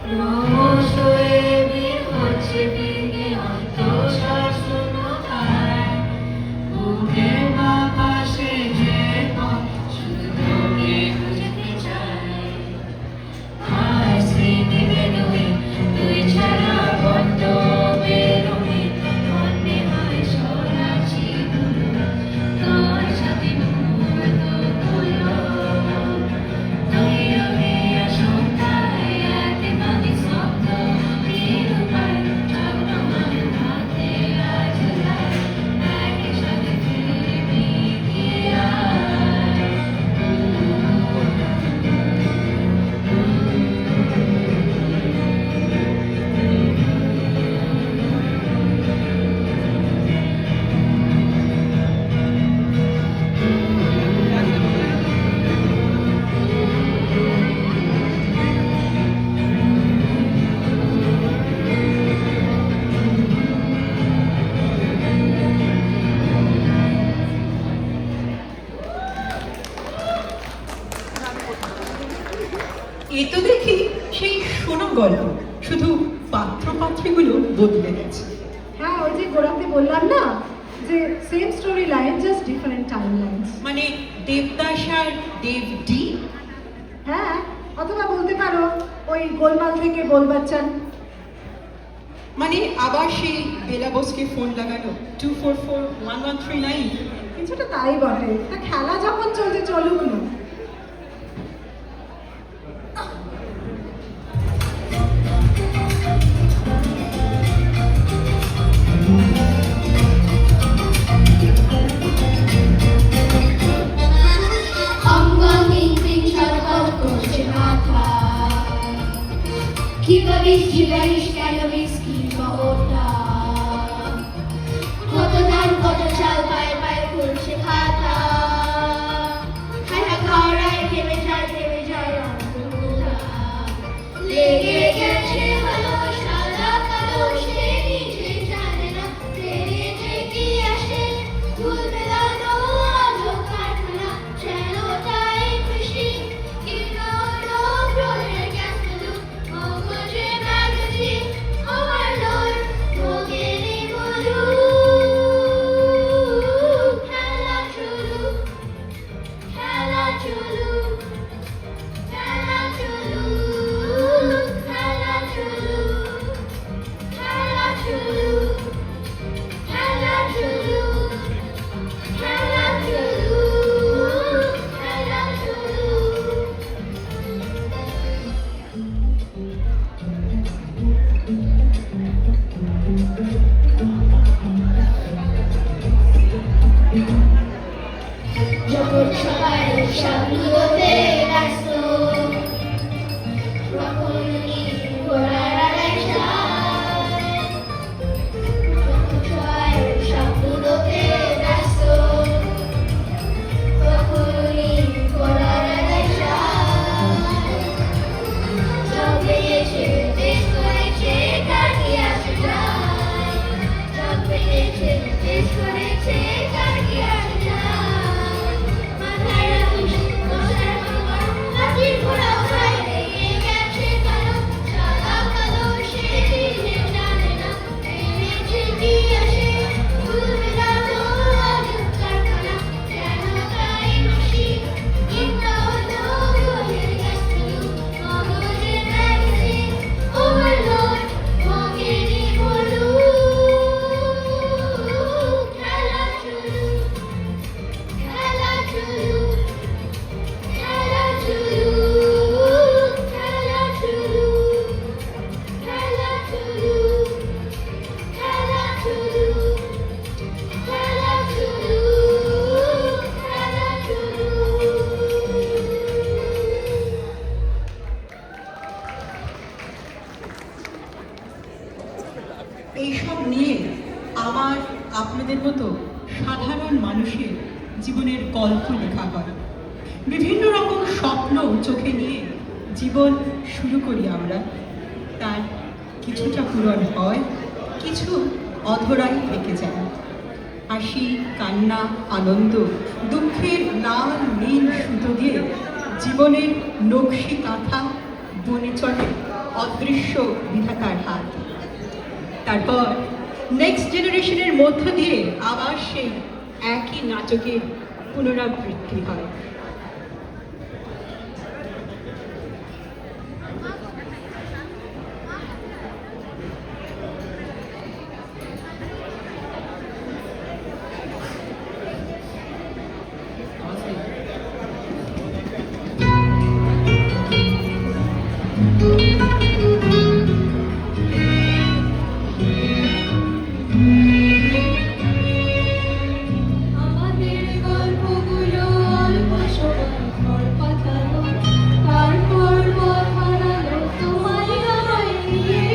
[SPEAKER 3] ক্রমশ বের হচ্ছে ভেঙে অন্তঃসার শূন্যতায়। বুকের বাপাশে যে পথ শুধু তোকে খুঁজতে চাই। আর স্মৃতি বেরোয় তুই ছাড়া বড্ড বেরোয়। মনে হয় সরাচ্ছি তোর সাথে মুহূর্ত গুলো।
[SPEAKER 2] এ তো দেখি সেই শোনা গল্প, শুধু পাত্র পাত্রীগুলো বদলে গেছে।
[SPEAKER 1] হ্যাঁ, ওই যে গোড়াতে বললাম না যে same story line, just different time lines.
[SPEAKER 2] মানে দেবদাস আর দেব ডি।
[SPEAKER 1] হ্যাঁ, অথবা বলতে পারো ওই গোলমাল থেকে বোল বাচ্চান।
[SPEAKER 2] মানে আবার সেই বেলা বোসকে ফোন লাগানো 2441139।
[SPEAKER 1] কিছুটা তাই বটে। তা খেলা যখন চলছে চলুক না।
[SPEAKER 3] কিভাবে জীবাইস কেন বিস্কি ওটা কত ধান কত চাল পায়ে পায়ে খুলছে খাতা খাতা খাওয়ায় থেমে যায় অন্তরা লেগে গেছে ভালো সাদা কালো সে নিজে জানে না তেরে থেকে আসে ফুল মেলানো আলো কারখানা যেন তাই খুশি কিনো প্রহরে গেছে মগজে ম্যাগাজিন ওভারলোড মগেরে বলু খেলা চলু খেলা চলু খেলা চলু খেলা চলু খেলা চলু খেলা চলু খেলা চলু খেলা চলু। যখন সবাই সামনে ব্যস্ত তখন ঘোড়ার আড়াই যখন সবাই সামনে ব্যস্ত তখন ঘোড়ার আড়াই সব পেয়েছে দেশ করেছে কাটিয়ে আসে যায় সব পেয়েছে দেশ করেছে কাটিয়ে আসে যায় মাথায় রাখিস মশার মাথা হাতির ঘোড়া ওড়ায় লেগে গেছে কালো সাদা কালো সে নিজে জানে না এনেছে কি আসে ফুল মেলানো আলো কারখানা যেন তাই খুশি কিন্তু হলো বলে গেছিল মগজে ম্যাগাজিন ওভারলোড মগেরে বলু খেলা চলু খেলা চলু খেলা চলু খেলা চলু খেলা চলু খেলা চলু খেলা চলু খেলা চলু।
[SPEAKER 2] এইসব নিয়ে আমার আপনাদের মতো সাধারণ মানুষের জীবনের গল্প লেখা হয়। বিভিন্ন রকম স্বপ্ন চোখে নিয়ে জীবন শুরু করি আমরা। তার কিছুটা পূরণ হয়, কিছু অধরাই থেকে যায়। হাসি, কান্না, আনন্দ, দুঃখের লাল নীল সুতো দিয়ে জীবনের নকশি কাঁথা মনে চটে অদৃশ্য বিধাতার হাত। তারপর নেক্সট জেনারেশনের মধ্য দিয়ে আবার সেই একই নাটকের পুনরাবৃত্তি হয়।
[SPEAKER 3] আমাদের গল্পগুলো অল্প সময় ঘর পাতালো, তারপর পথ হারালো তোমায় আমায় নিয়ে।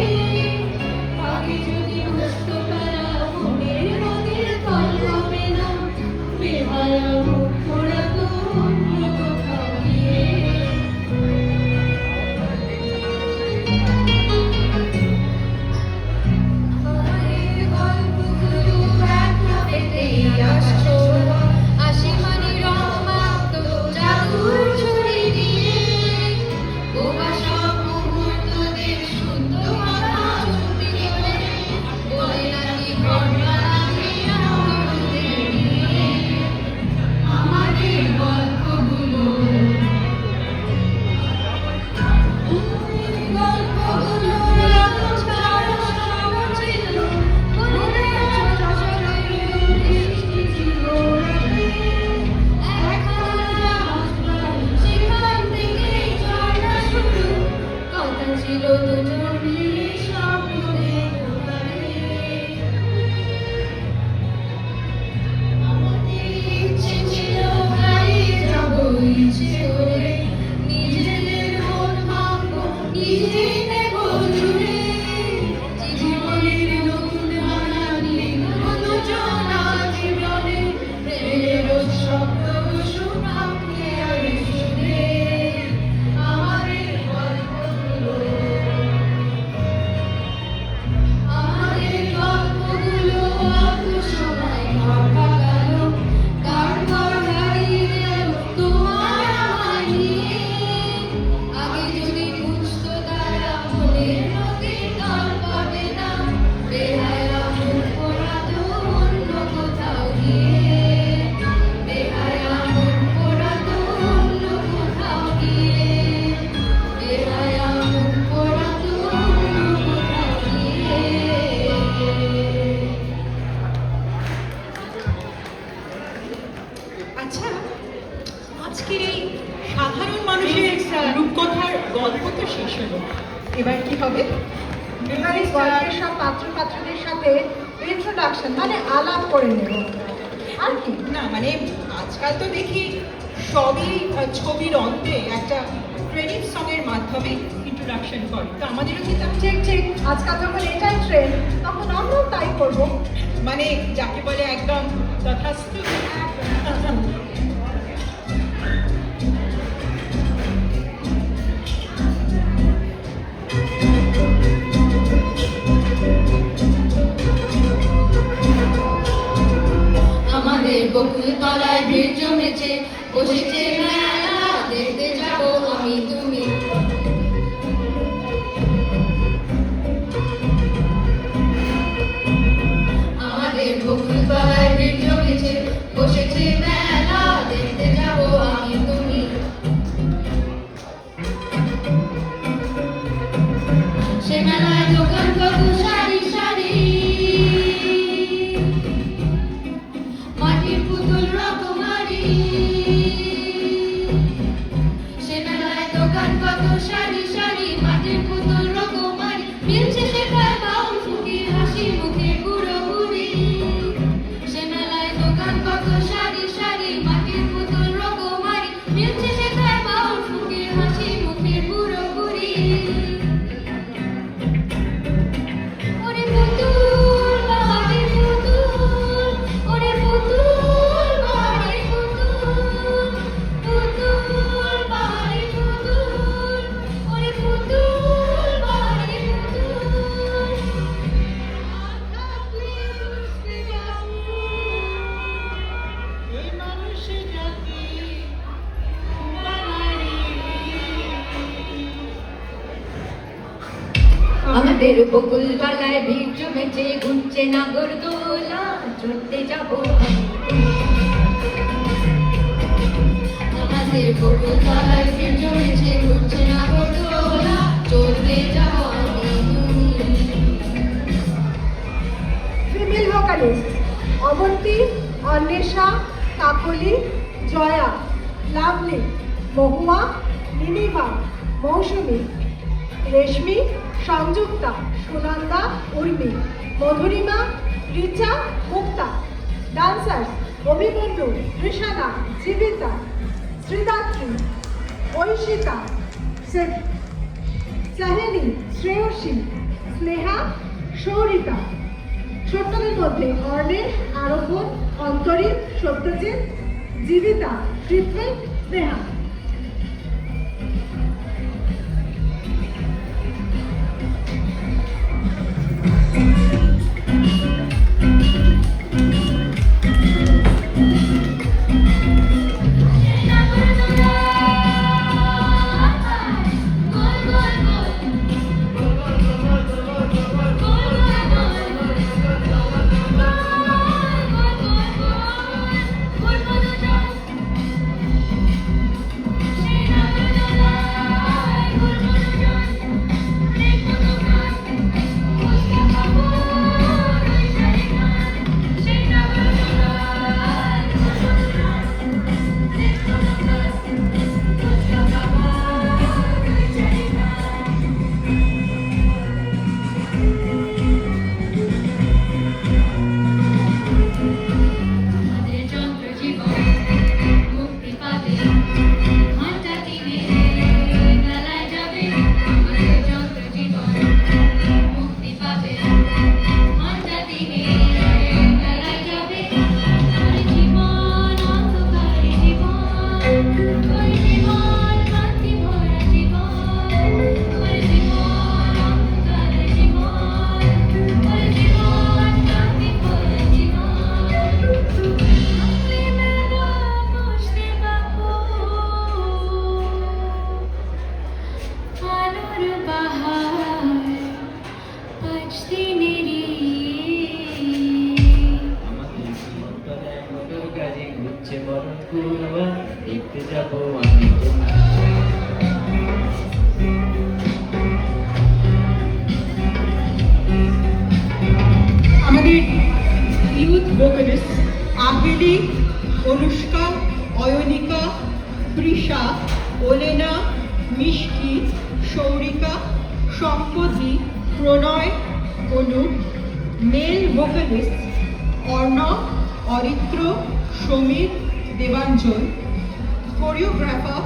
[SPEAKER 3] আগে যদি বুঝতো তারা মনের নদীর তল হবে না, বেহায়া মুখ পোড়াতো অন্য কোথাও গিয়ে। আমাদের গল্পগুলো একটা পেতেই আসতো, হাসি মানে রহমাত জাদুর ছড়ি দিয়ে। বোবা সব মুহূর্তদের শুদ্ধ কথা সত্যি করে বলে নাকি ঘটনা লাগে আমাদের নিয়ে। আমাদের গল্পগুলো এখন ছাড়া সব ছিল, মনে ছোট ছোট বৃষ্টি ছিল রাতে। একখানা হাসপাতাল, সেখান থেকেই ঝর্ণা শুরু, কথা ছিল দুজন মিলে স্বপ্ন দেখতে। আমাদের ইচ্ছে ছিল হারিয়ে যাবো ইচ্ছে করে, নিজেদের মন ভাঙবো, নিজেই নেবো জুড়ে। জীবনের নতুন হারানি অনুচনা জীবনে, প্রেমের শব্দ শোনাকে আর শুনে। আমাদের গল্পগুলো অল্প সময় ঘর পাকালো, তারপর হারিয়ে গেল তোমার আমায় নিয়ে। আগে যদি বুঝতো তারা মনের নদীর তল পাবে না, বেহায়া মুখ পোড়াতো অন্য কোথাও গিয়ে। বেহায়া মুখ পোড়াতো অন্য কোথাও গিয়ে। বেহায়া মুখ পোড়াতো অন্য কোথাও গিয়ে।
[SPEAKER 2] আচ্ছা, আজকের এই সাধারণ মানুষের রূপকথার গল্প তো শেষ হলো, এবার কি হবে?
[SPEAKER 1] এবার এই গল্পের সব পাত্র পাত্রদের সাথে ইন্ট্রোডাকশন মানে আলাপ করে নেব আর কি।
[SPEAKER 2] না মানে আজকাল তো দেখি সবই ছবির অন্তে একটা ক্রেডিট সঙের মাধ্যমে ইন্ট্রোডাকশন করে, তো আমাদেরও কি তার
[SPEAKER 1] ঠিক ঠিক, আজকাল যখন এটাই ট্রেন্ড তখন আমরাও তাই করবো।
[SPEAKER 2] মানে যাকে বলে একদম তথাস্তু।
[SPEAKER 3] আমাদের বকুল তলায় ভিড় জমেছে, বসেছে মেলা, দেখতে যাবো আমি তুমি। আমাদের বকুল তলায় ভিড় জমেছে, বসেছে মেলা, দেখতে যাবো আমি তুমি। সে মেলায় দোকান কত সারি সারি, মাটির পুতুল রকমারি। সে মেলায় দোকান কত সারি সারি, মাটির পুতুল রকমারি। মিলছে শেখায় বাউল ফুকির হাসি মুখে বুড়ো বুড়ি। সে মেলায় দোকান কত সারি সারি, মাটির পুতুল রকমারি। মিলছে শেখায় বাউল ফুকির হাসি মুখে বুড়ো বুড়ি। ওরে পুতুল বাহারি পুতুল, ওরে পুতুল বাহারি পুতুল, পুতুল বাহারি পুতুল, ওরে পুতুল বাহারি পুতুল। থাকলে বুঝতে যাবো এই মানুষ জাতি বাহারি। আমাদের বকুল বালায় ভিড় জমেছে ঘুরছে নাগরদোলা চড়তে যাবো আমাদের বকুল বালায় ভিড় জমেছে ঘুরছে নাগরদোলা চড়তে যাবো
[SPEAKER 1] ফিমেল ভোকালিস্ট অবন্তী, অন্বেষা, কাকলি, জয়া, লাভলি, মহুয়া, নিনিমা, মৌসুমী, রেশমি, সংযুক্তা, সুনন্দা, উর্মি, মধুরিমা, রিচা, মুক্তা। ডান্সার্স অভিমন্যু, ঋষানা, জীবিতা, শ্রীদাত্রী, ঐশিকা, সাহেলি, শ্রেয়সী, স্নেহা, সৌরিতা। ছোট্টদের মধ্যে অর্ণেশ, আরোহণ, অন্তরীপ, সত্যজিৎ, জীবিতা, ঋত্বিক, স্নেহা।
[SPEAKER 4] দেখতে যাবো আমি
[SPEAKER 2] আমাদের ইউথ ভোকালিস্ট আহলি, Anushka, অয়নিকা, Trisha, Olena, Mishti, Sourika, Sampati, Pranay, Anup. Male vocalist Arnab, Aritra, Samir, Debanjan. Choreographer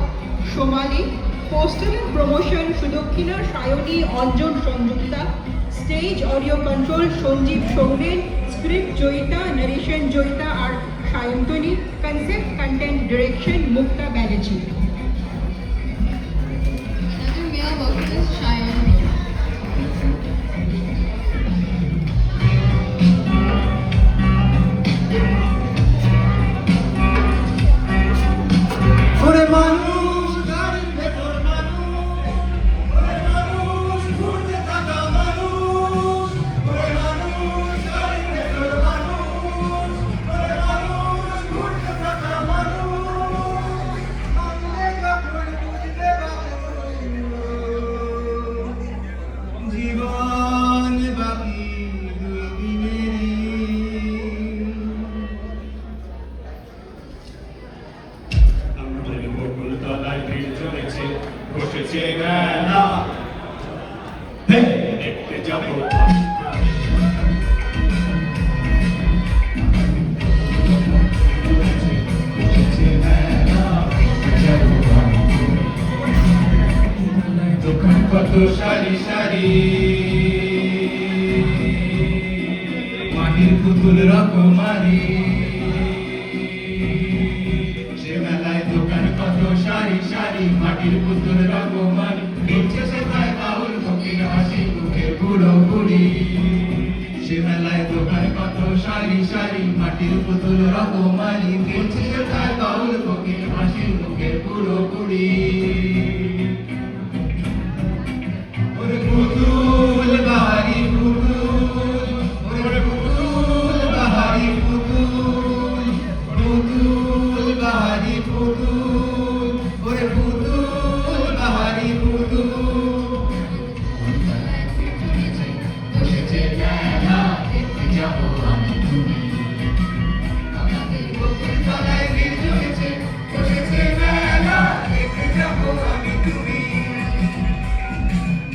[SPEAKER 2] Somali. Poster and promotion Sudakshina, Sayani, Anjan, Sanjukta. Stage audio control Sanjib Soumen. Script Joyita, narration Joyita আর Sayantani. Concept content direction Mukta Banerjee.
[SPEAKER 3] Another male vocalist, Cheyenne.
[SPEAKER 4] ওরে মানুষ গাড়ির ভেতর মানুষ, ওরে মানুষ ঘুরতে থাকা মানুষ, ওরে মানুষ গাড়ির ভেতর মানুষ, ওরে মানুষ ঘুরতে থাকা মানুষ, আমনে যখন বুঝতে পারবো জীবন বাকি দুই দিনেরই। আমাদের বকুল তলায় ভিড় চলেছে, বসেছে মেলা, দেখতে যাবো বসেছে মেলা, যাবো দোকান কত সারি সারি, মাটির পুতুল রকমারি, দোকান কত সারি সারি, মাটির পুতুল রকমারি, নিচে সেথায় বাউল ফকির হাসি মুখের বুড়ো বুড়ি। সে মেলায় দোকান কত সারি সারি, মাটির পুতুল রকমারি, নিচে সেথায় বাউল ফকির হাসি মুখের বুড়ো বুড়ি। ওরে পুতুল বা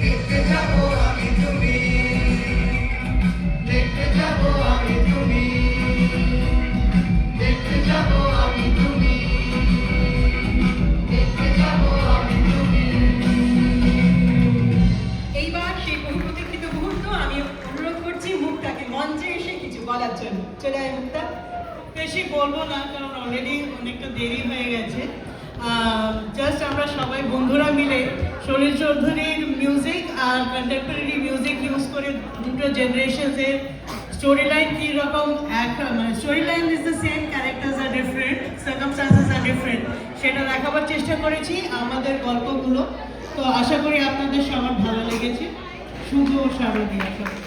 [SPEAKER 4] দেখতে যাবো আমি তুমি, দেখতে যাবো আমি তুমি, দেখতে যাবো আমি তুমি, দেখতে যাবো আমি তুমি।
[SPEAKER 2] এইবার সেই বহু প্রতীক্ষিত মুহূর্ত আমি অনুরোধ করছি মুক্তাকে মঞ্চে এসে কিছু বলার জন্য। চলে আয় মুক্তা।
[SPEAKER 6] বেশি বলবো না, কারণ অলরেডি অনেকটা দেরি হয়ে গেছে। জাস্ট আমরা সবাই বন্ধুরা মিলে সলিল চৌধুরীর মিউজিক আর কন্টেম্পোরারি মিউজিক ইউজ করে দুটো জেনারেশনসের স্টোরি লাইন কীরকম মানে story line is the same, characters আর ডিফারেন্ট, সার্কামস্টান্সেস আর ডিফারেন্ট, সেটা দেখাবার চেষ্টা করেছি আমাদের গল্পগুলো। তো আশা করি আপনাদের সবার ভালো লেগেছে। শুভ শারদীয়া সবাই।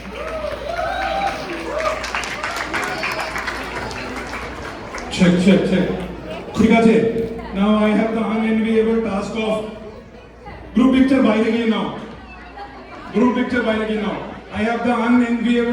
[SPEAKER 7] Check, check, check. ঠিক আছে. Now I have the unenviable task of group picture বাইরে গিয়ে নাও. Group picture বাইরে গিয়ে নাও. I have the unenviable